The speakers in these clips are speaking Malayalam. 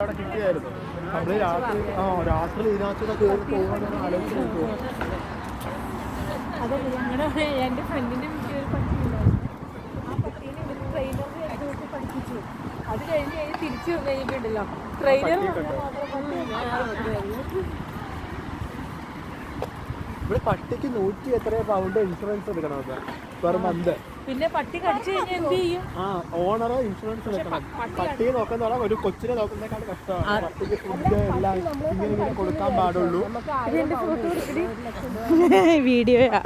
അവിടെ കിട്ടിയായിരുന്നു. നമ്മള് രാത്രി ഇതിനകത്ത് കയറി പോകാൻ ആലോചിച്ച് നോക്കുമോ? അതല്ല ഞങ്ങളുടെ എൻ്റെ ഫ്രണ്ടിൻ്റെ വീട്ടിൽ ഒരു പട്ടിയുണ്ടായിരുന്നു. ആ പട്ടീനെ ഒരു ട്രെയിനർ 2 ദിവസം പഠിപ്പിച്ചു. അത് കഴിഞ്ഞ് തിരിച്ചു കഴിഞ്ഞിട്ടുണ്ടല്ലോ ട്രെയിനർ ഇവിടെ പട്ടിക്ക് 100 എത്ര പൗണ്ട് ഇൻഷുറൻസ് എടുക്കണം പെർ മന്ത്. പിന്നെ പട്ടി കടിച്ചു കഴിഞ്ഞാൽ എന്ത് ചെയ്യും? ഓണർ ഇൻഷുറൻസ് എടുക്കണം. പട്ടിയെ നോക്കുന്ന പറഞ്ഞാൽ ഒരു കൊച്ചിനെ നോക്കുന്നതിനേക്കാൾ കഷ്ടമാണ്. പട്ടിക്ക് ഫുഡ് എല്ലാം ഇങ്ങനെ കൊടുക്കാൻ പാടുള്ളൂ. വീഡിയോയാ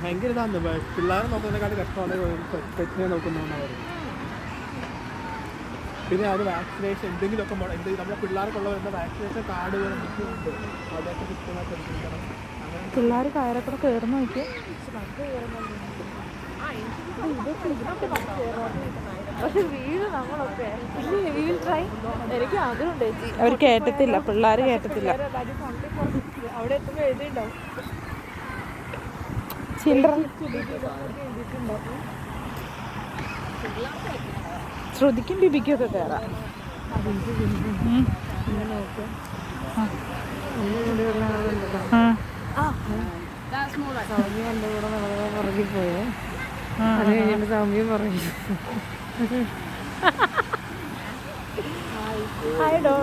ഭയങ്കര ഇതാണ്. പിള്ളേരെ നോക്കുന്നതിനേക്കാൾ കഷ്ടമാണ് പെറ്റിനെ നോക്കുന്നവർ. പിന്നെ അത് വാക്സിനേഷൻ എന്തെങ്കിലുമൊക്കെ നമ്മുടെ പിള്ളേർക്കുള്ള വരുന്ന വാക്സിനേഷൻ കാർഡുകൾ ഉണ്ട്. അതൊക്കെ കൃത്യമായിട്ട് എടുക്കണം. പിള്ളേർ കയറക്കൂടെ കയറുന്ന നോക്കി. പക്ഷെ വീട് നമ്മളൊക്കെ എനിക്ക് ആഗ്രഹമുണ്ട് ചേച്ചി. അവർ കേട്ടത്തില്ല, പിള്ളേർ കേട്ടത്തില്ല. അവിടെ എത്തുമ്പോൾ എഴുതിണ്ടാവും ചിൽഡ്രൻ. ശ്രുതിക്കും ബിബിക്കും ഒക്കെ കയറാം. സൗമ്യ എൻ്റെ കൂടെ വളരെ പുറകിൽ പോയേ. അത് കഴിഞ്ഞിട്ട് സൗമ്യ പറഞ്ഞു ഹായ് ഡോ.